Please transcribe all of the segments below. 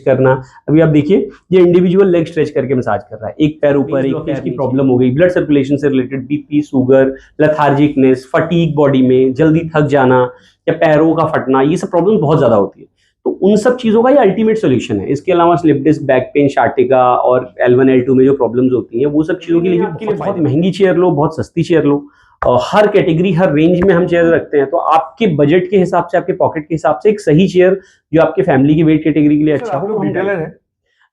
करना। अभी आप देखिए ये इंडिविजुअल लेग स्ट्रेच करके मसाज कर रहा है, एक पैर ऊपर, एक पैर की प्रॉब्लम हो गई, ब्लड सर्कुलेशन से related, BP, sugar, lethargicness, fatigue body में, जल्दी थक जाना या पैरों का फटना, ये सब प्रॉब्लम बहुत ज्यादा होती है। तो उन सब चीजों का ये अल्टीमेट सोल्यूशन है। इसके अलावा स्लिप डिस्क, बैक पेन, शार्टिका और L1 L2 में जो प्रॉब्लम्स होती हैं वो सब चीजों के लिए भी बहुत महंगी चेयर लो, बहुत सस्ती चेयर लो। हर कैटेगरी, हर रेंज में हम चेयर रखते हैं, तो आपके बजट के हिसाब से, आपके पॉकेट के हिसाब से एक सही चेयर जो आपके फैमिली की वेट कैटेगरी के लिए अच्छा हो। रिटेलर है?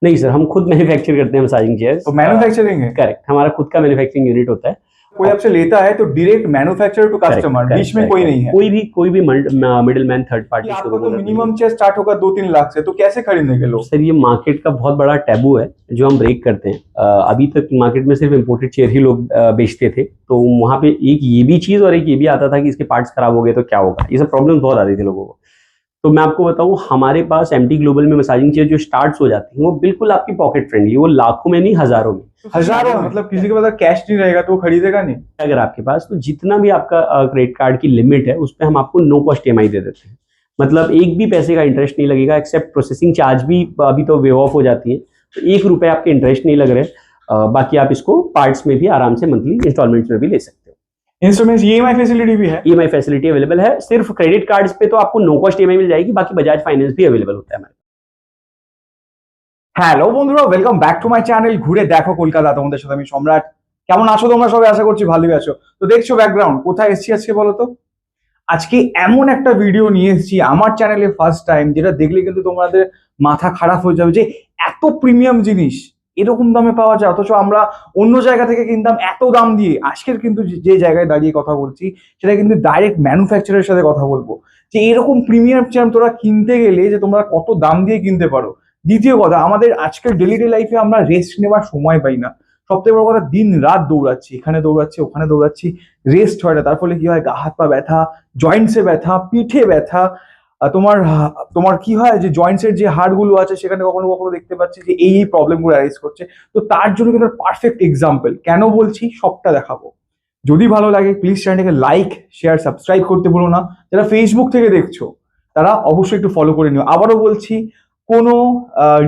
नहीं सर, हम खुद मैन्युफैक्चर करते हैं मसाजिंग चेयर। तो मैन्युफैक्चरिंग है? करेक्ट, हमारा खुद का मैन्युफैक्चरिंग यूनिट होता है। कोई आपसे लेता है तो डायरेक्ट मैन्युफैक्चरर टू कस्टमर, बीच में कोई नहीं है? कोई भी मिडिलमैन, थर्ड पार्टी। आपको तो मिनिमम चेयर स्टार्ट होगा 2-3 लाख से, तो कैसे खरीदेंगे लोग? सर ये मार्केट का बहुत बड़ा टैबू है जो हम ब्रेक करते हैं। अभी तक मार्केट में सिर्फ इम्पोर्टेड चेयर ही लोग बेचते थे, तो वहां पे एक ये भी चीज और एक ये भी आता था कि इसके पार्ट्स खराब हो गए तो क्या होगा, ये सब प्रॉब्लम बहुत आती थी लोगों को। तो मैं आपको बताऊं, हमारे पास MT ग्लोबल में मसाजिंग चेयर जो स्टार्ट हो जाती है वो बिल्कुल आपकी पॉकेट फ्रेंडली, वो लाखों में नहीं, हजारों में। मतलब किसी के पास कैश नहीं रहेगा तो वो खरीदेगा नहीं? अगर आपके पास, तो जितना भी आपका क्रेडिट कार्ड की लिमिट है उस पर हम आपको नो कॉस्ट EMI दे देते हैं। मतलब एक भी पैसे का इंटरेस्ट नहीं लगेगा, एक्सेप्ट प्रोसेसिंग चार्ज भी अभी तो वेव ऑफ हो जाती है, तो 1 रुपए आपके इंटरेस्ट नहीं लग रहे। बाकी आप इसको पार्ट्स में भी आराम से मंथली इंस्टॉलमेंट्स में भी ले सकते हो। इंस्ट्रूमेंट्स EMI फैसिलिटी भी है? EMI फैसिलिटी अवेलेबल है, सिर्फ क्रेडिट कार्ड्स पे तो आपको नो कॉस्ट EMI मिल जाएगी, बाकी बजाज फाइनेंस भी अवेलेबल होता है हमारे। হ্যালো বন্ধুরা, welcome back to my channel ঘুরে দেখো কলকাতা। তোমাদের সাথে আমি সম্রাট। কেমন আছো তোমরা সবাই? আশা করছি ভালোই আছো। তো দেখছো ব্যাকগ্রাউন্ড, কোথায় এসেছি আজকে বলো তো? আজকে এমন একটা ভিডিও নিয়ে এসেছি আমার চ্যানেলে ফার্স্ট টাইম, যেটা দেখলে কিন্তু তোমাদের মাথা খারাপ হয়ে যাবে যে এত প্রিমিয়াম জিনিস এরকম দামে পাওয়া যায়, অথচ আমরা অন্য জায়গা থেকে কিনতাম এত দাম দিয়ে। আজকের কিন্তু যে জায়গায় দাঁড়িয়ে কথা বলছি সেটা কিন্তু ডাইরেক্ট ম্যানুফ্যাকচারের সাথে কথা বলবো যে এরকম প্রিমিয়াম চেয়ার তোরা কিনতে গেলে যে তোমরা কত দাম দিয়ে কিনতে পারো। দ্বিতীয় কথা, আমাদের আজকের ডেলি লাইফে আমরা রেস্ট নেওয়ার সময় পাই না। সবথেকে বড় কথা, দিন রাত দৌড়াচ্ছি, এখানে দৌড়াচ্ছি, ওখানে দৌড়াচ্ছি, রেস্ট হয় না। তার ফলে কি হয়, গা হাত পা ব্যথা, জয়েন্টসে ব্যথা, পিঠে ব্যথা। তোমার কি হয় যে জয়েন্টসের যে হাড়গুলো আছে সেখানে কখনো কখনো দেখতে পাচ্ছি যে এই প্রবলেমগুলো অ্যারাইজ করছে। তো তার জন্য কিন্তু পারফেক্ট এক্সাম্পল। কেন বলছি সবটা দেখাবো। যদি ভালো লাগে প্লিজ চ্যানেলটাকে লাইক, শেয়ার, সাবস্ক্রাইব করতে ভুলো না। যারা ফেসবুক থেকে দেখছো তারা অবশ্যই একটু ফলো করে নিও। আবারও বলছি, কোনো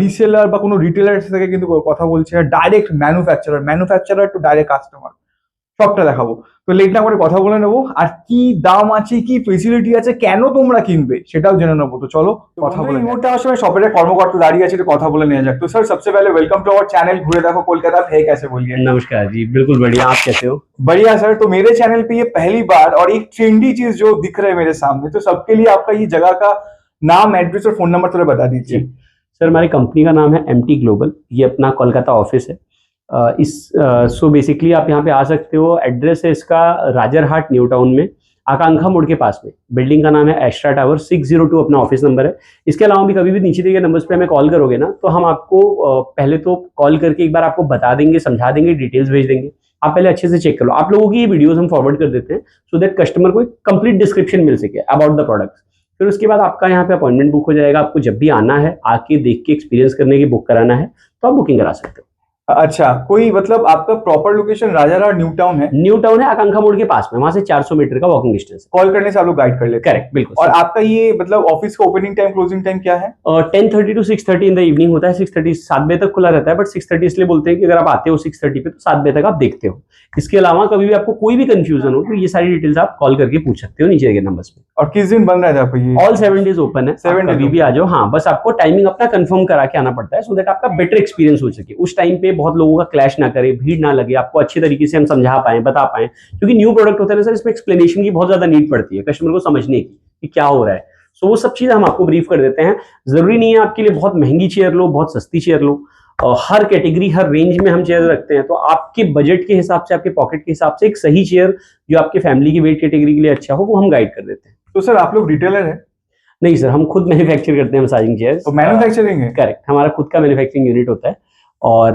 রিসেলার বা কোনো রিটেলার থেকে কিন্তু কথা বলছে, direct manufacturer to direct customer, সবটা দেখাবো। তো লেট না করে কথা বলে নেবো, আর কি দাম আছে, কি ফেসিলিটি আছে, কেন তোমরা কিনবে সেটাও জেনে নেবো। তো চলো কথা বলে। এই মুহূর্তে আমার সঙ্গে শপের কর্মকর্তা দাঁড়িয়ে আছে, কথা বলে নেওয়া যাক। तो सर सबसे पहले वेलकम टू आवर चैनल घूरे देखो कोलकाता। है कैसे बोलिए? नमस्कार जी, बिल्कुल बढ़िया, आप कैसे हो? बढ़िया सर। तो मेरे चैनल पे ये पहली बार और एक ट्रेंडी चीज जो दिख रहा है मेरे सामने, तो सबके लिए आपका ये जगह का नाम, एड्रेस और फोन नंबर थोड़ा बता दीजिए। सर हमारी कंपनी का नाम है MT ग्लोबल, ये अपना कोलकाता ऑफिस है। सो बेसिकली आप यहाँ पे आ सकते हो। एड्रेस है इसका राजरहाट न्यू टाउन में, आकांक्षा मोड़ के पास में। बिल्डिंग का नाम है एस्ट्रा टावर, 602 अपना ऑफिस नंबर है। इसके अलावा भी कभी भी नीचे दिए गए नंबर्स पे हमें कॉल करोगे ना, तो हम आपको पहले तो कॉल करके एक बार आपको बता देंगे, समझा देंगे, डिटेल्स भेज देंगे। आप पहले अच्छे से चेक कर लो। आप लोगों की ये वीडियोस हम फॉरवर्ड कर देते हैं सो दैट कस्टमर को एक कंप्लीट डिस्क्रिप्शन मिल सके अबाउट द प्रोडक्ट्स। फिर उसके बाद आपका यहाँ पे अपॉइंटमेंट बुक हो जाएगा। आपको जब भी आना है, आके देख के एक्सपीरियंस करने की, बुक कराना है, तो आप बुकिंग करा सकते हो। अच्छा, कोई मतलब आपका proper location Rajarhat new town है? न्यू टाउन है, आकांक्षा मोड़ के पास में, वहां से 400 मीटर का वॉकिंग डिस्टेंस है। कॉल करने से आप लोग गाइड कर लेते हैं? करेक्ट, बिल्कुल। और आपका ये मतलब ऑफिस का ओपनिंग टाइम, क्लोजिंग टाइम क्या है? 10:30 to 6:30 इन द इवनिंग होता है। 6:30 7 बजे तक खुला रहता है, बट 6:30 इसलिए बोलते हैं कि अगर आप आते हो 6:30 पे तो 7 बजे तक आप देखते हो। इसके अलावा कभी भी आपको कोई भी कंफ्यूजन हो तो ये सारी डिटेल्स आप कॉल करके पूछ सकते हो नीचे के नंबर्स पे। और किस दिन बंद रहता है आपका ये? ऑल 7 डेज ओपन है, 7 कभी भी आ जाओ। हाँ, बस आपको टाइमिंग अपना कंफर्म करा के आना पड़ता है सो दैट आपका बेटर एक्सपीरियंस हो सके। उस टाइम पे बहुत लोगों का क्लैश ना करे, भीड़ ना लगे, आपको अच्छी तरीके से हम समझा पाए, बता पाए। क्योंकि न्यू प्रोडक्ट होता है ना सर, इसमें एक्सप्लेनेशन की बहुत ज्यादा नीड पड़ती है कस्टमर को समझने की कि क्या हो रहा है। सो वो सब चीजें हम आपको ब्रीफ कर देते हैं। जरूरी नहीं है आपके लिए बहुत महंगी चेयर लो, बहुत सस्ती चेयर लो। हर कैटेगरी, हर रेंज में हम चेयर रखते हैं, तो आपके बजट के हिसाब से, आपके पॉकेट के हिसाब से एक सही चेयर जो आपके फैमिली की वेट कैटेगरी के लिए अच्छा हो, वो हम गाइड कर देते हैं। तो सर आप लोग रिटेलर है? नहीं सर, हम खुद मैन्युफैक्चर करते हैं मसाजिंग चेयर। तो मैन्युफैक्चरिंग है? करेक्ट, हमारा खुद का मैन्युफैक्चरिंग यूनिट होता है। और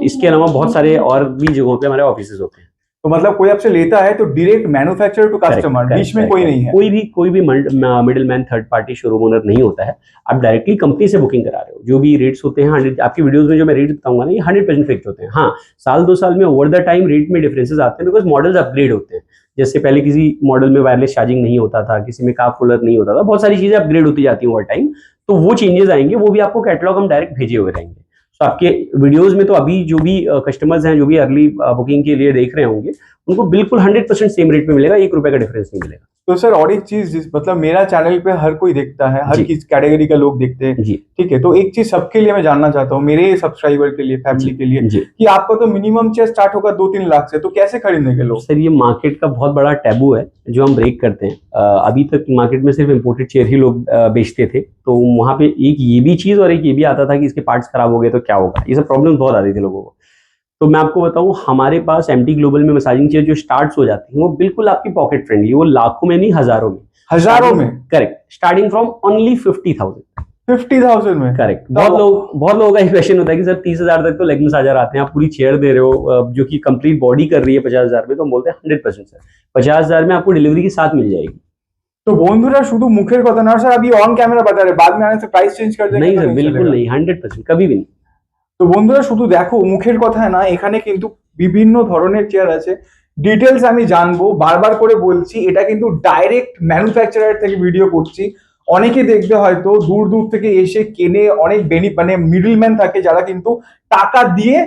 इसके अलावा बहुत सारे और भी जगहों पे हमारे ऑफिसेज होते हैं। तो मतलब कोई आपसे लेता है तो डायरेक्ट मैन्युफैक्चरर टू कस्टमर, बीच में कोई नहीं है? कोई भी middleman, third party, showroom owner नहीं होता है। आप डायरेक्टली कंपनी से बुकिंग करा रहे हो। जो भी रेट्स होते हैं 100, आपकी वीडियोस में जो मैं रेट बताऊंगा ना, ये 100% फिक्स होते हैं। हाँ, साल 2 साल में ओवर द टाइम रेट में डिफरेंसेस आते हैं, बिकॉज मॉडल्स अपग्रेड होते हैं। जैसे पहले किसी मॉडल में वायरलेस चार्जिंग नहीं होता था, किसी में काफ होल्डर नहीं होता था, बहुत सारी चीजें अपग्रेड होती जाती हैं ओवर टाइम। तो तो वो चेंजेस आएंगे, वो भी आपको कैटलॉग हम डायरेक्ट भेजे हुए रहेंगे। तो आपके वीडियोस में तो अभी जो भी कस्टमर्स हैं, जो भी अर्ली बुकिंग के लिए देख रहे होंगे, उनको बिल्कुल 100% सेम रेट में मिलेगा, 1 रुपए का डिफरेंस नहीं मिलेगा। तो सर और एक चीज मतलब मेरा चैनल पे हर कोई देखता है, हर जी। किस कैटेगरी का लोग देखते हैं, जी ठीक है। तो एक चीज सबके लिए मैं जानना चाहता हूँ, मेरे सब्सक्राइबर के लिए, फैमिली के लिए, जी कि आपका तो मिनिमम चेयर स्टार्ट होगा 2-3 लाख से, तो कैसे खरीदेंगे लोग? सर, ये मार्केट का बहुत बड़ा टैबू है जो हम ब्रेक करते हैं। अभी तक मार्केट में सिर्फ इम्पोर्टेड चेयर ही लोग बेचते थे, तो वहाँ पे एक ये भी चीज़ और एक ये भी आता था कि इसके पार्ट्स खराब हो गए तो क्या होगा, ये सब प्रॉब्लम बहुत आती थी लोगों को। तो मैं आपको बताऊं, हमारे पास एमटी ग्लोबल में मसाजिंग चेयर जो स्टार्ट्स हो जाती हैं वो बिल्कुल आपकी पॉकेट फ्रेंडली, वो लाखों में नहीं, हजारों में। हजारों में? Correct, starting from only 50,000। 50,000 में? करेक्ट। बहुत लोगों का ये क्वेश्चन होता है कि सर 30,000 तक तो लेग मसाजर आते हैं, आप पूरी चेयर दे रहे हो जो कि कंप्लीट बॉडी कर रही है 50,000 में, तो हम बोलते हैं 100% सर 50,000 में आपको डिलीवरी के साथ मिल जाएगी। तो বন্ধুরা শুধু মুখের কথা না স্যার, अभी ऑन कैमरा बता रहे, बाद में आने से प्राइस चेंज कर देंगे? नहीं सर, बिल्कुल नहीं, 100% कभी भी नहीं। তো বন্ধুরা শুধু দেখো মুখের কথা না, এখানে কিন্তু বিভিন্ন ধরনের চেয়ার আছে, ডিটেলস আমি জানবো। বারবার করে বলছি, এটা কিন্তু ডাইরেক্ট ম্যানুফ্যাকচারার থেকে ভিডিও করছি। অনেকে দেখবে হয়তো দূর দূর থেকে এসে কেনে, অনেক মানে মিডলম্যান থাকে যারা কিন্তু টাকা দিয়ে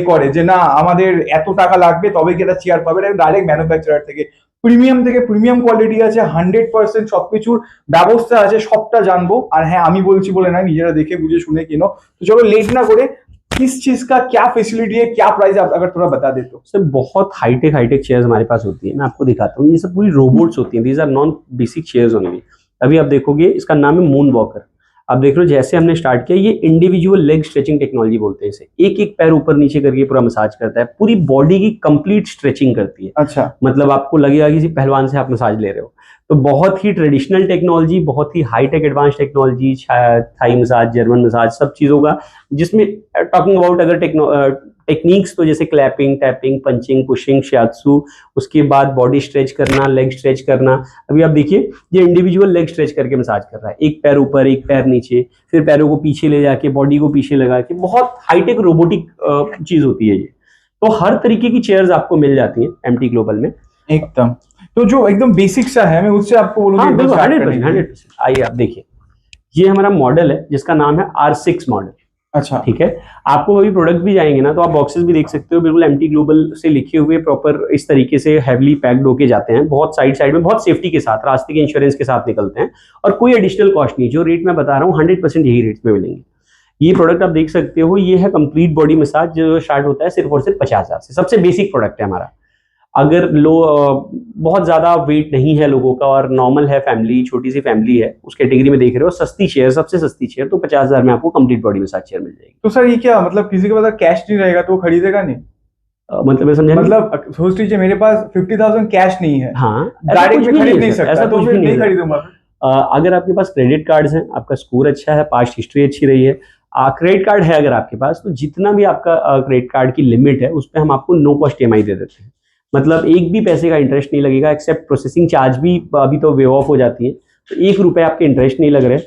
করে যে না আমাদের এত টাকা লাগবে তবে কি এটা চেয়ার পাবে। এটা ডাইরেক্ট ম্যানুফ্যাকচারার থেকে প্রিমিয়াম কোয়ালিটি আছে, 100% সবকিছুর ব্যবস্থা আছে, সবটা জানবো। আর হ্যাঁ, আমি বলছি বলে না, নিজেরা দেখে বুঝে শুনে কিনো। তো চলো লেট না করে, किस चीज का क्या फैसिलिटी है, क्या प्राइस है, अगर थोड़ा बता दे तो। सर बहुत हाईटेक चेयर्स हमारे पास होती है, मैं आपको दिखाता हूँ। ये सब पूरी रोबोट्स होती हैं, these are non basic chairs only. अभी आप देखोगे, इसका नाम है मून वॉकर। आप देख रहे हो जैसे हमने स्टार्ट किया, ये इंडिविजुअल लेग स्ट्रेचिंग टेक्नोलॉजी बोलते हैं इसे। एक एक पैर ऊपर नीचे करके पूरा मसाज करता है, पूरी बॉडी की कंप्लीट स्ट्रेचिंग करती है। अच्छा, मतलब आपको लगेगा किसी पहलवान से आप मसाज ले रहे हो। तो बहुत ही ट्रेडिशनल टेक्नोलॉजी, बहुत ही hitech advance technology, Thai massage, German massage, सब चीज़ों का, जिसमें टॉकिंग अबाउट अगर टेक्निक्स तो जैसे क्लैपिंग, टैपिंग, पंचिंग, पुशिंग, शियात्सु, उसके बाद बॉडी स्ट्रेच करना, लेग स्ट्रेच करना। अभी आप देखिए, ये इंडिविजुअल लेग स्ट्रेच करके मसाज कर रहा है, एक पैर ऊपर एक पैर नीचे, फिर पैरों को पीछे ले जाके बॉडी को पीछे लगा के, बहुत हाईटेक रोबोटिक चीज़ होती है ये। तो हर तरीके की चेयर्स आपको मिल जाती हैं एमटी ग्लोबल में एकदम। तो जो एकदम बेसिक सा है, मैं उससे आपको बोलूंगा। हाँ बिल्कुल, 100%। आइए आप देखिए, ये हमारा मॉडल है जिसका नाम है R6 मॉडल। अच्छा, ठीक है। आपको अभी प्रोडक्ट भी जाएंगे ना, तो आप बॉक्सेस भी देख सकते हो, बिल्कुल एमटी ग्लोबल से लिखे हुए प्रॉपर इस तरीके से हैवीली पैक्ड होके जाते हैं, बहुत साइड में बहुत सेफ्टी के साथ, रास्ते के इंश्योरेंस के साथ निकलते हैं, और कोई एडिशनल कॉस्ट नहीं। जो रेट मैं बता रहा हूँ 100% यही रेट में मिलेंगे। ये प्रोडक्ट आप देख सकते हो, ये है कंप्लीट बॉडी मसाज, जो स्टार्ट होता है सिर्फ और सिर्फ 50,000 से। सबसे बेसिक प्रोडक्ट है हमारा। अगर बहुत ज्यादा वेट नहीं है लोगों का और नॉर्मल है, फैमिली, छोटी सी फैमिली है, उस कैटेगरी में देख रहे हो, सस्ती चेयर, सबसे सस्ती चेयर, तो 50,000 में आपको कंप्लीट बॉडी मसाज चेयर मिल जाएगी। तो सर ये क्या मतलब, किसी के पास कैश नहीं रहेगा तो वो खरीदेगा नहीं? मतलब मैं समझा नहीं। मतलब सोच लीजिए मेरे पास 50,000 कैश नहीं है, हाँ, डायरेक्ट में खरीद नहीं सकता, तो फिर नहीं खरीदूंगा। अगर आपके पास क्रेडिट कार्ड्स हैं, आपका स्कोर अच्छा है, पास्ट हिस्ट्री अच्छी रही है, क्रेडिट कार्ड है अगर आपके पास, तो जितना भी आपका क्रेडिट कार्ड की लिमिट है, उस पर हम आपको नो कॉस्ट EMI दे देते हैं। मतलब एक भी पैसे का इंटरेस्ट नहीं लगेगा, एक्सेप्ट प्रोसेसिंग चार्ज भी अभी तो वेव ऑफ हो जाती है, तो 1 रुपए आपके इंटरेस्ट नहीं लग रहे।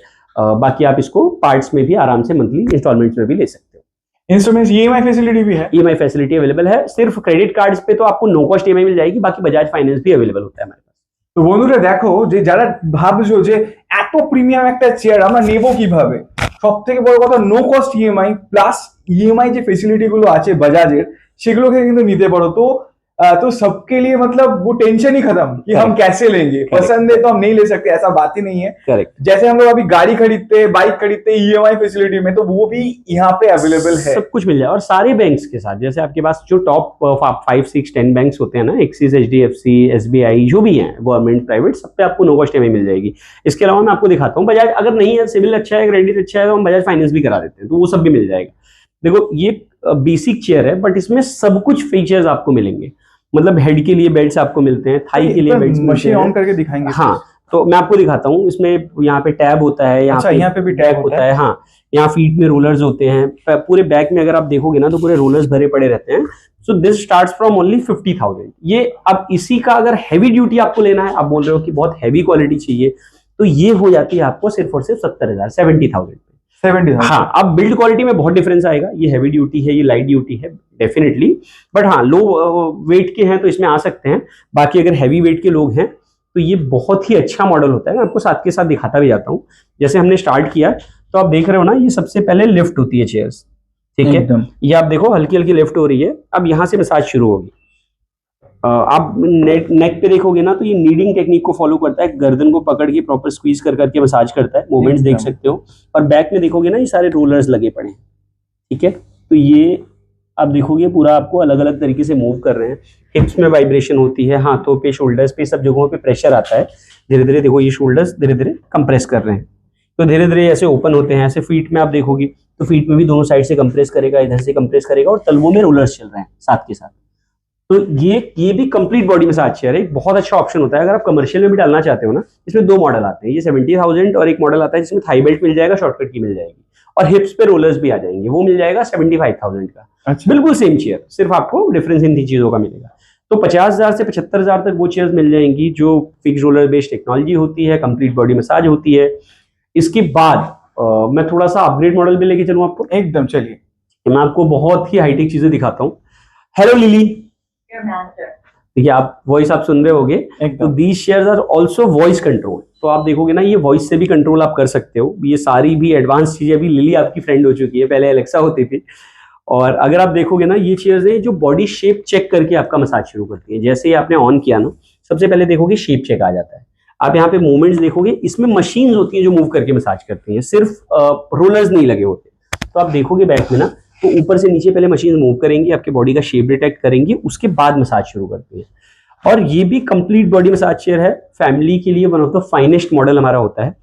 बाकी आप इसको पार्ट्स में भी आराम से मंथली इंस्टॉलमेंट्स में भी ले सकते हो। इंस्टॉलमेंट्स EMI फैसिलिटी भी है? EMI फैसिलिटी अवेलेबल है, सिर्फ क्रेडिट कार्ड्स पे तो आपको नो कॉस्ट EMI मिल जाएगी, बाकी बजाज फाइनेंस भी अवेलेबल होता है हमारे पास। তো বন্ধুরা দেখো, যে যারা ভাবছো যে এত প্রিমিয়াম একটা চেয়ার আমরা নেব কিভাবে, সবথেকে বড় কথা no cost EMI plus EMI যে ফেসিলিটি গুলো আছে বাজাজের, সেগুলোকে কিন্তু নিতে পারো। तो सबके लिए मतलब वो टेंशन ही खत्म कि हम कैसे लेंगे, पसंद है तो हम नहीं ले सकते, ऐसा बात ही नहीं है। करेक्ट। जैसे हम लोग अभी गाड़ी खरीदते हैं, बाइक खरीदते हैं EMI फैसिलिटी में, तो वो भी यहाँ पे अवेलेबल है, सब कुछ मिल जाए। और सारे बैंक्स के साथ, जैसे आपके पास जो टॉप 5, 6, 10 बैंक्स होते हैं ना, एक्सिस, HDFC, SBI, जो भी हैं गवर्नमेंट, प्राइवेट, सब पे आपको नो कॉस्ट EMI मिल जाएगी। इसके अलावा मैं आपको दिखाता हूँ, बजाज अगर नहीं है, सिविल अच्छा है, क्रेडिट अच्छा है, तो हम बजाज फाइनेंस भी करा देते हैं, तो वो सब भी मिल जाएगा। देखो ये बेसिक चेयर है, बट इसमें सब कुछ फीचर्स आपको मिलेंगे। मतलब हेड के लिए बेल्ट्स आपको मिलते हैं, थाई के लिए बेल्ट्स, मशीन ऑन करके दिखाएंगे। हाँ, तो मैं आपको दिखाता हूँ। इसमें यहाँ पे टैब होता है, यहाँ पे भी टैब होता है। हाँ, यहाँ फीट में रोलर्स होते हैं, पूरे बैक में अगर आप देखोगे ना, तो पूरे रोलर्स भरे पड़े रहते हैं। So this starts from only 50,000। ये अब इसी का अगर हैवी ड्यूटी आपको लेना है, आप बोल रहे हो कि बहुत हैवी क्वालिटी चाहिए, तो ये हो जाती है आपको सिर्फ और सिर्फ 70,000, 70,000। हाँ, अब बिल्ड क्वालिटी में बहुत डिफरेंस आएगा। ये हैवी ड्यूटी है, ये लाइट ड्यूटी है डेफिनेटली, बट हाँ लो वेट के हैं तो इसमें आ सकते हैं। बाकी अगर हैवी वेट के लोग हैं तो ये बहुत ही अच्छा मॉडल होता है। मैं आपको साथ के साथ दिखाता भी जाता हूँ। जैसे हमने स्टार्ट किया तो आप देख रहे हो ना, ये सबसे पहले लिफ्ट होती है चेयर्स, ठीक है। एकदम। ये आप देखो हल्की हल्की लिफ्ट हो रही है। अब यहाँ से मसाज शुरू होगी। आप नेक पे देखोगे ना, तो ये नीडिंग टेक्निक को फॉलो करता है, गर्दन को पकड़ के प्रॉपर स्क्वीज कर करके मसाज करता है, मूवमेंट्स देख सकते हो। और बैक में देखोगे ना, ये सारे रोलर्स लगे पड़े हैं, ठीक है। तो ये आप देखोगे पूरा आपको अलग अलग तरीके से मूव कर रहे हैं। हिप्स में वाइब्रेशन होती है, हाथों पे, शोल्डर्स पे, सब जगहों पे प्रेशर आता है। धीरे धीरे देखो, ये शोल्डर्स धीरे धीरे कंप्रेस कर रहे हैं, तो धीरे धीरे ऐसे ओपन होते हैं। ऐसे फीट में आप देखोगे तो फीट में भी दोनों साइड से कंप्रेस करेगा, इधर से कंप्रेस करेगा, और तलवों में रोलर्स चल रहे हैं साथ के साथ। तो ये भी कंप्लीट बॉडी मसाज चेयर है, एक बहुत अच्छा ऑप्शन होता है। अगर आप कमर्शियल में भी डालना चाहते हो ना, इसमें 2 मॉडल आते हैं, ये 70,000 और एक मॉडल आता है जिसमें थाई बेल्ट मिल जाएगा, शॉर्टकट की मिल जाएगी, और हिप्स पे रोलर्स भी आ जाएंगे, वो मिल जाएगा 75,000 का। अच्छा। बिल्कुल सेम चेयर, सिर्फ आपको डिफरेंस इन 3 चीजों का मिलेगा। तो 50,000 से 75,000 तक वो चेयर्स मिल जाएंगी जो फिक्स रोलर बेस्ड टेक्नोलॉजी होती है, कंप्लीट बॉडी मसाज होती है। इसके बाद मैं थोड़ा सा अपग्रेड मॉडल पे लेके चलूं आपको। एकदम, चलिए। मैं आपको बहुत ही हाईटेक चीजें दिखाता हूँ। हेलो लिली, देखिए आप वॉइस आप सुन रहे होगे, तो these chairs are also voice control. तो आप देखोगे ना, ये वॉइस से भी कंट्रोल आप कर सकते हो। ये सारी भी एडवांस चीजें, अभी लिली आपकी फ्रेंड हो चुकी है, पहले एलेक्सा होती थी। और अगर आप देखोगे ना, ये चेयर्स है जो बॉडी शेप चेक करके आपका मसाज शुरू करती है। जैसे ही आपने ऑन किया ना, सबसे पहले देखोगे शेप चेक आ जाता है। आप यहाँ पे मूवमेंट्स देखोगे, इसमें मशीन्स होती है जो मूव करके मसाज करती हैं, सिर्फ रोलर्स नहीं लगे होते। तो आप देखोगे बैक में ना, तो ऊपर से नीचे पहले मशीन मूव करेंगी, आपके बॉडी का शेप डिटेक्ट करेंगी, उसके बाद मसाज शुरू करती है। और ये भी कंप्लीट बॉडी मसाज चेयर है, फैमिली के लिए one of the finest model हमारा होता है,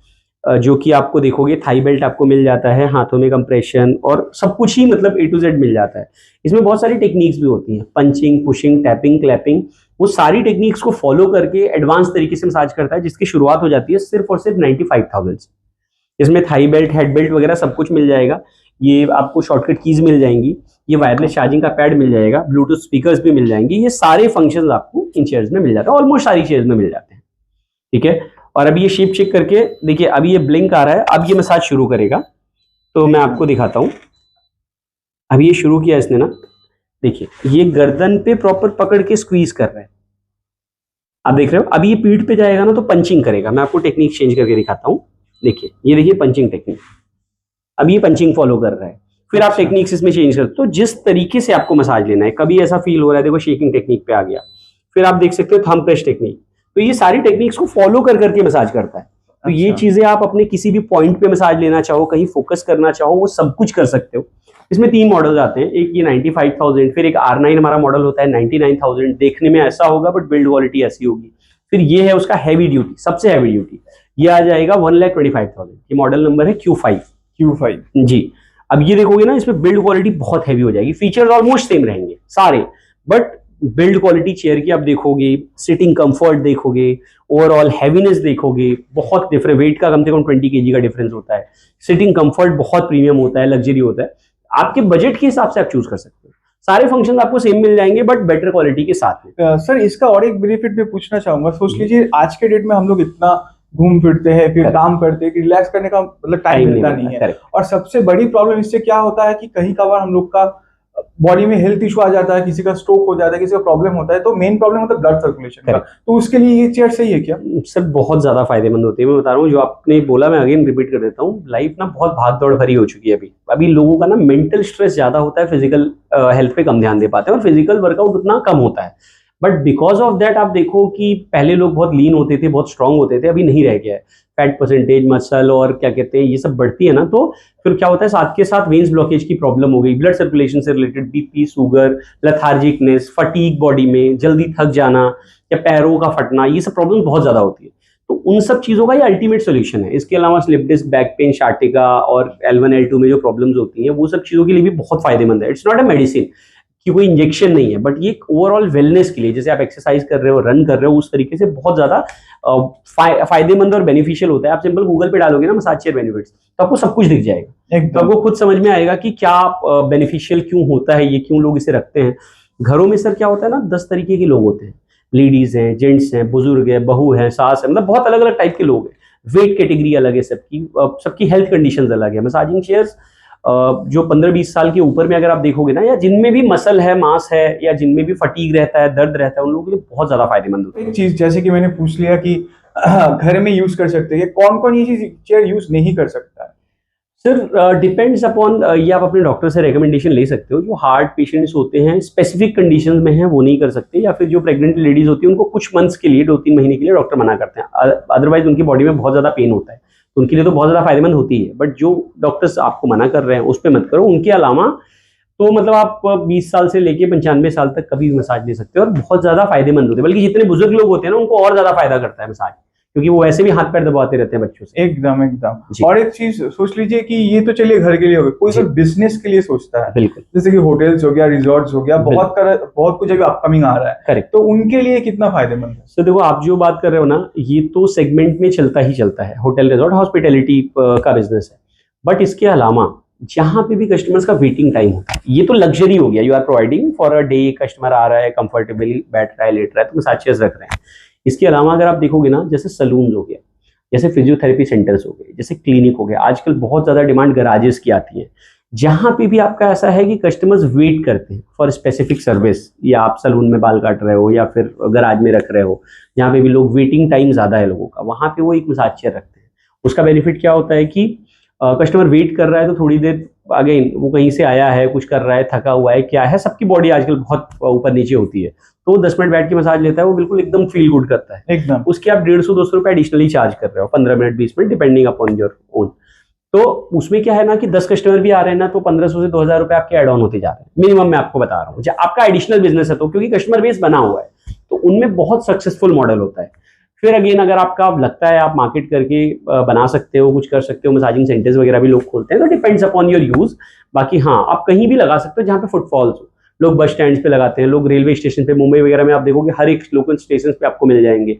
जो कि आपको देखोगे थाई बेल्ट आपको मिल जाता है, हाथों में कंप्रेशन और सब कुछ ही मतलब A to Z मिल जाता है। इसमें बहुत सारी टेक्निक्स भी होती हैं, पंचिंग, पुशिंग, टैपिंग, क्लैपिंग, वो सारी टेक्निक्स को फॉलो करके एडवांस तरीके से मसाज करता है, जिसकी शुरुआत हो जाती है सिर्फ और सिर्फ 95,000 से। इसमें थाई बेल्ट, हेड बेल्ट वगैरह सब कुछ मिल जाएगा। ये आपको शॉर्टकट कीज मिल जाएंगी, ये वायरलेस चार्जिंग का पैड मिल जाएगा, ब्लूटूथ स्पीकर्स भी मिल जाएंगे। ये सारे फंक्शंस आपको इन चेयर्स में मिल जाते हैं, ऑलमोस्ट सारी चेयर्स में मिल जाते हैं, ठीक है। और अभी ये शेप चेक करके देखिए, अभी ये ब्लिंक आ रहा है, अब ये मसाज शुरू करेगा। तो मैं आपको दिखाता हूं, अभी ये शुरू किया इसने ना, देखिए ये गर्दन पे प्रॉपर पकड़ के स्क्वीज कर रहा है, आप देख रहे हो। अभी ये पीठ पे जाएगा ना, तो पंचिंग करेगा। मैं आपको टेक्निक चेंज करके दिखाता हूँ। देखिए, ये देखिए पंचिंग टेक्निक, अब ये पंचिंग फॉलो कर रहा है। फिर आप टेक्निक्स इसमें चेंज करते हो, तो जिस तरीके से आपको मसाज लेना है। कभी ऐसा फील हो रहा है, देखो शेकिंग टेक्निक पे आ गया। फिर आप देख सकते हो थंब प्रेस टेक्निक। तो ये सारी टेक्निक्स को फॉलो कर करके मसाज करता है। तो ये चीजें आप अपने किसी भी पॉइंट पे मसाज लेना चाहो, कहीं फोकस करना चाहो, वो सब कुछ कर सकते हो। इसमें 3 मॉडल्स आते हैं, एक ये 95,000, फिर एक R9 हमारा मॉडल होता है 99,000। देखने में ऐसा होगा बट बिल्ड क्वालिटी ऐसी होगी। फिर ये है उसका हैवी ड्यूटी, सबसे हैवी ड्यूटी, ये आ जाएगा 1,25,000। ये मॉडल नंबर है Q5 जी। अब ये देखोगे ना, इसमें बिल्ड क्वालिटी बहुत हैवी हो जाएगी। फीचर्स ऑलमोस्ट सेम रहेंगे सारे, बट बिल्ड क्वालिटी चेयर की आप देखोगे, सिटिंग कंफर्ट देखोगे, ओवरऑल हैवीनेस देखोगे, बहुत डिफरेंट। वेट का कम से कम 20 kg का डिफरेंस होता है। सिटिंग कंफर्ट बहुत प्रीमियम होता है, लग्जरी होता है। आपके बजट के हिसाब से आप चूज कर सकते हो। सारे फंक्शन आपको सेम मिल जाएंगे बट बेटर क्वालिटी के साथ में। सर, इसका और एक बेनिफिट मैं पूछना चाहूंगा। सोच लीजिए आज के डेट में हम लोग इतना घूम फिरते हैं, फिर काम करते हैं कि रिलैक्स करने का मतलब टाइम मिलता नहीं है। और सबसे बड़ी प्रॉब्लम इससे क्या होता है कि कहीं कभार हम लोग का बॉडी में हेल्थ इशू आ जाता है, किसी का स्ट्रोक हो जाता है, किसी का प्रॉब्लम होता है, तो मेन प्रॉब्लम होता है ब्लड सर्कुलेशन का। तो उसके लिए ये चेयर सही है क्या? सर बहुत ज्यादा फायदेमंद होती है। मैं बता रहा हूँ, जो आपने बोला मैं अगेन रिपीट कर देता हूँ, लाइफ ना बहुत भाग दौड़ भरी हो चुकी है। अभी लोगों का ना मेंटल स्ट्रेस ज्यादा होता है, फिजिकल हेल्थ पे कम ध्यान दे पाते हैं, और फिजिकल वर्कआउट उतना कम होता है। बट बिकॉज ऑफ दैट आप देखो कि पहले लोग बहुत लीन होते थे, बहुत स्ट्रांग होते थे, अभी नहीं रह गया है। फैट परसेंटेज, मसल और क्या कहते हैं, ये सब बढ़ती है ना, तो फिर क्या होता है, साथ के साथ वेन्स ब्लॉकेज की प्रॉब्लम हो गई, ब्लड सर्कुलेशन से related, BP, sugar, lethargicness, fatigue, body में जल्दी थक जाना या पैरों का फटना, ये सब प्रॉब्लम बहुत ज्यादा होती है। तो उन सब चीजों का ये अल्टीमेट सोल्यूशन है। इसके अलावा स्लिप डिस्क, बैक पेन, शार्टिका और L1 L2 में जो प्रॉब्लम्स होती हैं, वो सब चीजों के लिए भी बहुत फायदेमंद है। इट्स नॉट अ मेडिसिन कि कोई इंजेक्शन नहीं है, बट ये ओवरऑल वेलनेस के लिए, जैसे आप एक्सरसाइज कर रहे हो, रन कर रहे हो, उस तरीके से बहुत ज्यादा फायदेमंद और बेनिफिशियल होता है। आप सिंपल गूगल पे डालोगे ना मसाज चेयर बेनिफिट्स, तो आपको सब कुछ दिख जाएगा। तो आपको खुद समझ में आएगा कि क्या बेनिफिशियल क्यों होता है, ये क्यों लोग इसे रखते हैं। घरों में सर क्या होता है ना, 10 तरीके के लोग होते हैं। लेडीज हैं, जेंट्स हैं, बुजुर्ग है, बहू है, सास है, मतलब बहुत अलग अलग टाइप के लोग हैं। वेट कैटेगरी अलग है सबकी हेल्थ कंडीशंस अलग है। मसाजिंग चेयर्स जो 15-20 साल के ऊपर में अगर आप देखोगे ना, या जिनमें भी मसल है, मांस है, या जिनमें भी फटीग रहता है, दर्द रहता है, उन लोगों के लिए बहुत ज्यादा फायदेमंद होता है। एक चीज जैसे कि मैंने पूछ लिया कि घर में यूज कर सकते हैं, कौन कौन ये चीज चेयर यूज नहीं कर सकता है? सर डिपेंड्स अपॉन, ये आप अपने डॉक्टर से रिकमेंडेशन ले सकते हो। जो हार्ट पेशेंट्स होते हैं स्पेसिफिक कंडीशंस में हैं वो नहीं कर सकते, या फिर जो प्रेग्नेंट लेडीज होती हैं उनको कुछ मंथ्स के लिए 2-3 महीने के लिए डॉक्टर मना करते हैं, अदरवाइज उनकी बॉडी में बहुत ज़्यादा पेन होता है, तो उनके लिए तो बहुत ज़्यादा फायदेमंद होती है। बट जो डॉक्टर्स आपको मना कर रहे हैं उस पर मत करो। उनके अलावा तो मतलब आप 20 साल से लेके 95 साल तक कभी भी मसाज ले सकते हो और बहुत ज़्यादा फायदेमंद होते हैं। बल्कि जितने बुजुर्ग लोग होते हैं ना उनको और ज़्यादा फायदा करता है मसाज, क्योंकि वो वैसे भी हाथ पैर दबाते रहते हैं बच्चों से। एकदम एकदम। जी। और एक चीज सोच लीजिए कि ये तो चलिए घर के लिए हो गया, कोई जी। तो बिजनेस के लिए सोचता है, बिल्कुल जैसे कि होटल्स हो गया, रिजॉर्ट्स हो गया, बहुत कुछ अभी अपकमिंग आ रहा है, करेक्ट। तो उनके लिए कितना फायदेमंद है? तो देखो आप जो बात कर रहे हो ना, ये तो सेगमेंट में चलता ही चलता है, होटल रिजॉर्ट हॉस्पिटैलिटी का बिजनेस है। बट इसके अलावा जहाँ पे भी कस्टमर्स का वेटिंग टाइम होता है, ये तो लग्जरी हो गया, you are providing for a day, customer आ रहा है कंफर्टेबली बैठ रहा है, लेट रहा है, तो मसाज चेयर्स रख रहे हैं। इसके अलावा अगर आप देखोगे ना, जैसे सलून हो गया, जैसे फिजियोथेरेपी सेंटर्स हो गए, जैसे क्लिनिक हो गया, आजकल बहुत ज़्यादा डिमांड गराजेस की आती है। जहाँ पे भी आपका ऐसा है कि कस्टमर्स वेट करते हैं फॉर स्पेसिफिक सर्विस, या आप सलून में बाल काट रहे हो या फिर गराज में रख रहे हो, जहाँ पे भी लोग वेटिंग टाइम ज़्यादा है लोगों का, वहाँ पे वो एक मसाज चेयर रखते हैं। उसका बेनिफिट क्या होता है कि कस्टमर वेट कर रहा है तो थोड़ी देर, अगेन वो कहीं से आया है, कुछ कर रहा है, थका हुआ है, क्या है, सबकी बॉडी आजकल बहुत ऊपर नीचे होती है, तो 10 मिनट बैठ के मसाज लेता है, वो बिल्कुल एकदम फील गुड करता है एकदम। उसके आप 150-200 रुपए एडिशनली चार्ज कर रहे हो, 15 minute 20 minute depending upon your own. तो उसमें क्या है ना कि 10 कस्टमर भी आ रहे हैं ना, तो 1500 से 2000 रुपए आपके एड ऑन होते जा रहे हैं मिनिमम। मैं आपको बता रहा हूँ, जब आपका एडिशनल बिजनेस है तो, क्योंकि कस्टमर बेस बना हुआ है, तो उनमें बहुत सक्सेसफुल मॉडल होता है। फिर अगेन अगर आपका लगता है आप मार्केट करके बना सकते हो, कुछ कर सकते हो, मसाजिंग सेंटर्स वगैरह भी लोग खोलते हैं, तो डिपेंड्स अपॉन योर यूज। बाकी हाँ, आप कहीं भी लगा सकते हो जहाँ पे फुटफॉल्स हो। लोग बस स्टैंड पे लगाते हैं, लोग रेलवे स्टेशन पे, मुंबई वगैरह में आप देखोगे हर एक लोकल स्टेशन पे आपको मिल जाएंगे।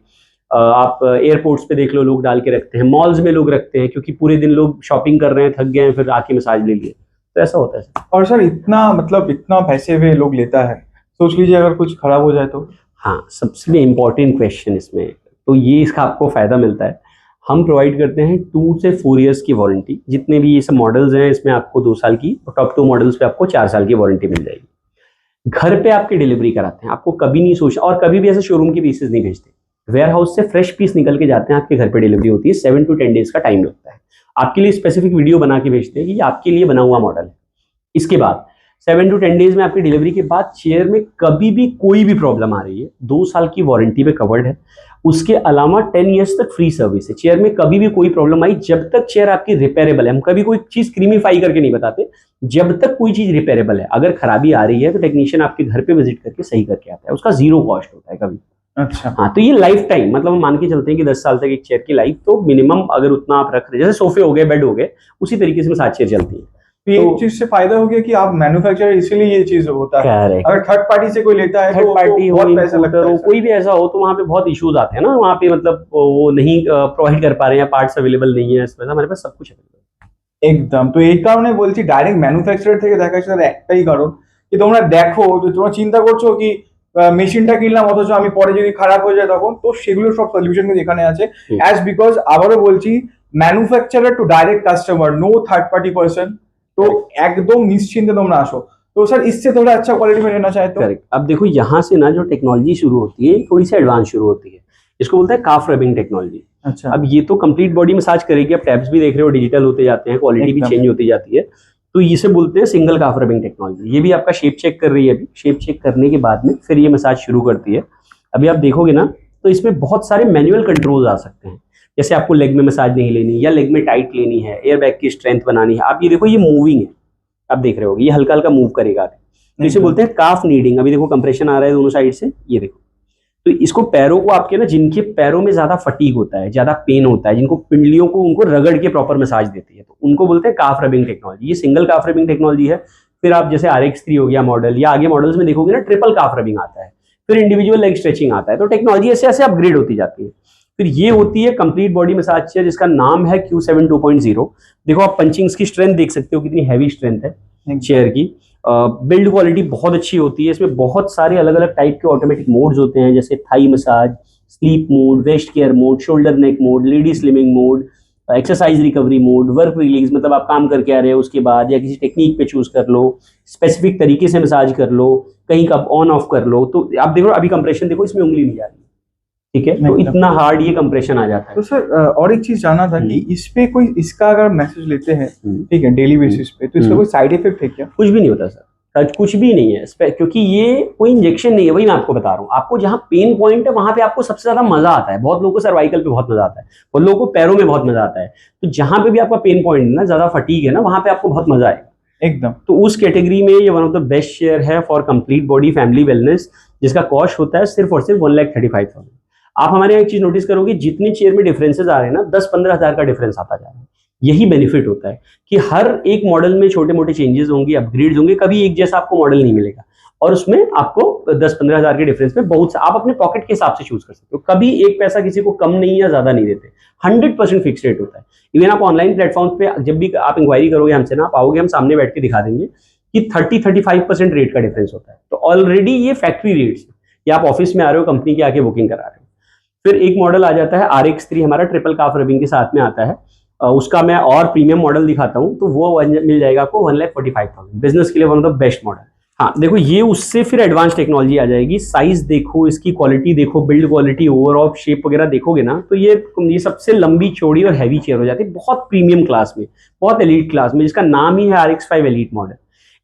आप एयरपोर्ट्स पे देख लो, लोग डाल के रखते हैं, मॉल्स में लोग रखते हैं, क्योंकि पूरे दिन लोग शॉपिंग कर रहे हैं, थक गए हैं, फिर आके मसाज ले लिए, तो ऐसा होता है। और सर इतना मतलब इतना पैसे वे लोग लेता है, सोच लीजिए अगर कुछ खराब हो जाए तो? हाँ, सबसे इम्पोर्टेंट क्वेश्चन इसमें, तो ये इसका आपको फायदा मिलता है। हम प्रोवाइड करते हैं 2 से 4 इयर्स की वारंटी। जितने भी ये सब मॉडल्स हैं इसमें आपको 2 साल की, टॉप 2 मॉडल्स पे आपको 4 साल की वारंटी मिल जाएगी। घर पे आपकी डिलीवरी कराते हैं, आपको कभी नहीं सोचना, और कभी भी ऐसे शोरूम के पीसेस नहीं भेजते, वेयर हाउस से फ्रेश पीस निकल के जाते हैं, आपके घर पे डिलीवरी होती है। 7 to 10 डेज का टाइम लगता है। आपके लिए स्पेसिफिक वीडियो बना के भेजते हैं कि ये आपके लिए बना हुआ मॉडल है। इसके बाद 7 to 10 डेज में आपकी डिलीवरी के बाद चेयर में कभी भी कोई भी प्रॉब्लम आ रही है, 2 साल की वारंटी पे कवर्ड है। उसके अलावा 10 इयर्स तक फ्री सर्विस है। चेयर में कभी भी कोई प्रॉब्लम आई, जब तक चेयर आपकी रिपेयरेबल है, हम कभी कोई चीज क्रीमीफाई करके नहीं बताते, जब तक कोई चीज रिपेयरेबल है, अगर खराबी आ रही है तो टेक्नीशियन आपके घर पे विजिट करके सही करके आता है, उसका 0 कॉस्ट होता है कभी। अच्छा। हाँ, तो ये लाइफ टाइम, मतलब हम मान के चलते हैं कि 10 साल तक एक चेयर की लाइफ, तो मिनिमम अगर उतना आप रख रहे हैं, जैसे सोफे हो गए, बेड हो गए, उसी तरीके से मसाज चेयर चलती है। तो एक चीज से फायदा हो गया कि आप मैन्युफैक्चरर, इसीलिए ये चीज होता है। अगर थर्ड पार्टी से कोई लेता है, थर्ड पार्टी हो, बहुत पैसा लगता है, कोई भी ऐसा हो, तो वहाँ पे बहुत इश्यूज आते हैं ना, वहाँ पे मतलब वो नहीं प्रोवाइड कर पा रहे हैं, पार्ट्स अवेलेबल नहीं है, इस वजह हमारे पास सब कुछ अवेलेबल। একদম। তো এই কারণে বলছি ডাইরেক্ট ম্যানুফ্যাকচারার থেকে দেখার সাথে একটাই কারণ কি তোমরা দেখো যে তোমরা চিন্তা করছো কি মেশিনটা কিনলাম অথচ আমি পরে যদি খারাপ হয়ে যায় তখন, তো সেগুলো সব সলিউশন কিন্তু এখানে আছে। অ্যাজ বিকজ আবারও বলছি, manufacturer to direct customer, no third party person, तो एकदम निश्चिंत तुम ना आशो। तो सर इससे थोड़ा अच्छा क्वालिटी में लेना चाहे तो? करेक्ट। अब देखो यहाँ से ना जो टेक्नोलॉजी शुरू होती है थोड़ी सी एडवांस शुरू होती है, इसको बोलते हैं काफ रबिंग टेक्नोलॉजी। अच्छा। अब ये तो कंप्लीट बॉडी मसाज करेगी, अब टैब्स भी देख रहे हो डिजिटल होते जाते हैं, क्वालिटी भी चेंज होती जाती है, तो इसे बोलते हैं सिंगल काफ रबिंग टेक्नोलॉजी। ये भी आपका शेप चेक कर रही है, अभी शेप चेक करने के बाद में फिर ये मसाज शुरू करती है। अभी आप देखोगे ना, तो इसमें बहुत सारे मैनुअल कंट्रोल्स आ सकते हैं, जैसे आपको लेग में मसाज नहीं लेनी, या लेग में टाइट लेनी है, एयर बैग की स्ट्रेंथ बनानी है। आप ये देखो, ये मूविंग है, आप देख रहे हो, ये हल्का हल्का मूव करेगा, तो इसे बोलते हैं काफ नीडिंग। अभी देखो कंप्रेशन आ रहा है दोनों साइड से, ये देखो, तो इसको पैरों को आपके ना, जिनके पैरों में ज्यादा फटीग होता है, ज्यादा पेन होता है, जिनको पिंडलियों को उनको रगड़ के प्रॉपर मसाज देती है, तो उनको बोलते हैं काफ रबिंग टेक्नोलॉजी। ये सिंगल काफ रबिंग टेक्नोलॉजी है। फिर आप जैसे RX3 हो गया मॉडल, या आगे मॉडल्स में देखोगे ना, ट्रिपल काफ रबिंग आता है, फिर इंडिविजुअल लेग स्ट्रेचिंग आता है, तो टेक्नोलॉजी ऐसे ऐसे अपग्रेड होती जाती है। फिर ये होती है कंप्लीट बॉडी मसाज चेयर, जिसका नाम है Q7 2.0। देखो आप पंचिंग्स की स्ट्रेंथ देख सकते हो, कितनी हैवी स्ट्रेंथ है चेयर की। बिल्ड क्वालिटी बहुत अच्छी होती है। इसमें बहुत सारे अलग अलग टाइप के ऑटोमेटिक मोड्स होते हैं, जैसे Thai massage, sleep mode, waist care mode, shoulder neck mode, lady slimming mode, exercise recovery mode, work release, मतलब आप काम करके आ रहे हो उसके बाद, या किसी टेक्निक पे चूज कर लो, स्पेसिफिक तरीके से मसाज कर लो, कहीं का ऑन ऑफ कर लो। तो आप देखो अभी कंप्रेशन देखो, इसमें उंगली नहीं जा रही, ठीक है, तो एकदम। इतना हार्ड ये कंप्रेशन आ जाता तो है। सर और एक चीज जानना था कि इस पे कोई इसका अगर मैसेज लेते हैं ठीक है डेली बेसिस पे, तो इसका कोई साइड इफेक्ट है क्या? कुछ भी नहीं होता सर, कुछ भी नहीं है क्योंकि ये कोई इंजेक्शन नहीं है। वही मैं आपको बता रहा हूँ, आपको जहाँ पेन पॉइंट है वहां पे आपको सबसे ज्यादा मजा आता है। बहुत लोगों को सर्वाइकल पे बहुत मजा आता है, बहुत लोगों को पैरों में बहुत मजा आता है। तो जहां पे भी आपका पेन पॉइंट है ना, ज्यादा फटीग है ना, वहां पे आपको बहुत मजा आएगा एकदम। तो उस कैटेगरी में ये one of the best chair है for complete body family wellness, जिसका कॉस्ट होता है सिर्फ और सिर्फ 1,35,000। आप हमारे यहाँ एक चीज नोटिस करोगे, जितनी चेयर में डिफरेंसेस आ रहे हैं ना, 10-15 हजार का डिफरेंस आता जा रहा है। यही बेनिफिट होता है कि हर एक मॉडल में छोटे मोटे चेंजेस होंगे, अपग्रेड्स होंगे, कभी एक जैसा आपको मॉडल नहीं मिलेगा। और उसमें आपको 10-15 हजार के डिफरेंस में बहुत आप अपने पॉकेट के हिसाब से चूज कर सकते हो। कभी एक पैसा किसी को कम नहीं या ज्यादा नहीं देते, 100% फिक्स रेट होता है। इवन आप ऑनलाइन प्लेटफॉर्म पे जब भी आप इंक्वायरी करोगे हमसे ना, आप आओगे, हम सामने बैठ के दिखा देंगे कि 30-35% रेट का डिफरेंस होता है। तो ऑलरेडी ये फैक्ट्री रेट्स है, या आप ऑफिस में आ रहे हो, कंपनी के आके बुकिंग करा रहे हो। फिर एक मॉडल आ जाता है RX3, हमारा ट्रिपल काफ रबिंग के साथ में आता है। उसका मैं और प्रीमियम मॉडल दिखाता हूँ, तो वो मिल जाएगा आपको 1,45,000। बिजनेस के लिए one of the best model. हाँ देखो, ये उससे फिर एडवांस टेक्नोलॉजी आ जाएगी। साइज देखो, इसकी क्वालिटी देखो, बिल्ड क्वालिटी, ओवरऑल शेप वगैरह देखोगे ना, तो ये सबसे लंबी चौड़ी और हैवी चेयर हो जाती है, बहुत प्रीमियम क्लास में, बहुत एलीट क्लास में, जिसका नाम ही है RX5 एलीट मॉडल।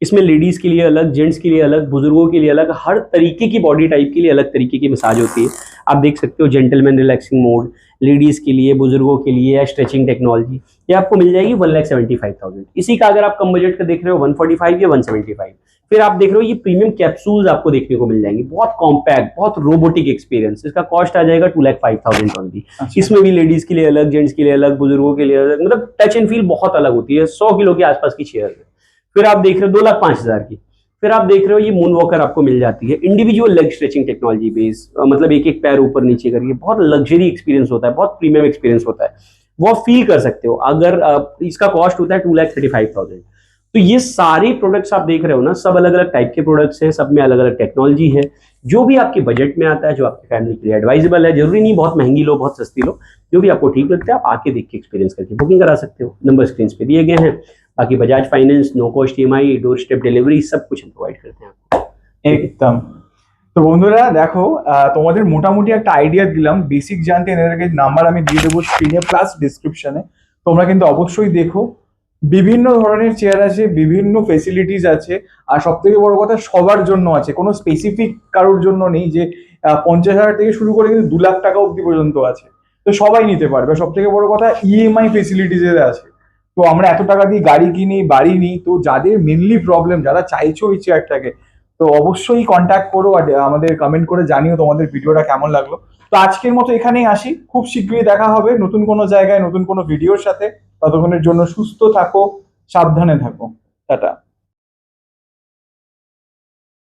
इसमें लेडीज के लिए अलग, जेंट्स के लिए अलग, बुजुर्गों के लिए अलग, हर तरीके की बॉडी टाइप के लिए अलग तरीके की मसाज होती है। आप देख सकते हो जेंटलमैन रिलैक्सिंग मोड, लेडीज के लिए, बुजुर्गों के लिए, या स्ट्रेचिंग टेक्नोलॉजी, ये आपको मिल जाएगी 1,75,000। इसी का अगर आप कम बजट का देख रहे हो 145 या 175। फिर आप देख रहे हो ये प्रीमियम कैप्सूल्स आपको देखने को मिल जाएंगे, बहुत कॉम्पैक्ट, बहुत रोबोटिक एक्सपीरियंस। इसका कॉस्ट आ जाएगा 2,05,000 ओनली। इसमें भी लेडीज के लिए अलग, जेंट्स के लिए अलग, बुजुर्गों के लिए अलग, मतलब टच एंड फील बहुत अलग होती है। 100 किलो के आसपास की चेयर है। फिर आप देख रहे हो 2,05,000 की। फिर आप देख रहे हो ये मून वॉकर आपको मिल जाती है, individual leg stretching technology base, मतलब एक एक पैर ऊपर नीचे करके, बहुत लग्जरी एक्सपीरियंस होता है, बहुत प्रीमियम एक्सपीरियंस होता है, वो आप फील कर सकते हो। अगर इसका कॉस्ट होता है 2,35,000। तो ये सारे प्रोडक्ट्स आप देख रहे हो ना, सब अलग अलग टाइप के प्रोडक्ट्स हैं, सब में अलग अलग टेक्नोलॉजी है। जो भी आपके बजट में आता है, जो आपकी फैमिली के लिए एडवाइजेबल है, जरूरी नहीं बहुत महंगी लो, बहुत सस्ती लो, जो भी आपको ठीक लगता है आप आके देख के एक्सपीरियंस करके बुकिंग करा सकते हो। नंबर स्क्रीन पे दिए गए हैं। बाकी Bajaj finance, no cost EMI, door step delivery, सब कुछ हम प्रोवाइड करते हैं आपको। एकदम। তো বন্ধুরা দেখো, তোমাদের মোটামুটি একটা আইডিয়া দিলাম। বেসিক জানতে এনাদেরকে নাম্বার আমি দিয়ে দেবো স্ক্রিনে প্লাস ডিসক্রিপশনে, তোমরা কিন্তু অবশ্যই দেখো। বিভিন্ন ধরনের চেয়ার আছে, বিভিন্ন ফেসিলিটিস আছে, আর সব থেকে বড় কথা সবার জন্য আছে, কোনো স্পেসিফিক কারোর জন্য নেই যে 50,000 থেকে শুরু করে কিন্তু 2 লাখ টাকা অব্দি পর্যন্ত আছে। তো সবাই নিতে পারবে। সব থেকে বড় কথা EMI ফেসিলিটিস আছে। তো আমরা এত টাকা দিয়ে গাড়ি কিনি, বাড়ি নিই, তো যাদের মেনলি প্রবলেম, যারা চাইছো এই চেয়ারটাকে, তো অবশ্যই কন্ট্যাক্ট করো আর আমাদের কমেন্ট করে জানিও তোমাদের ভিডিওটা কেমন লাগলো। তো আজকের মতো এখানেই আসি, খুব শীঘ্রই দেখা হবে নতুন কোনো জায়গায় নতুন কোনো ভিডিওর সাথে। ততক্ষণের জন্য সুস্থ থাকো, সাবধানে থাকো, টাটা।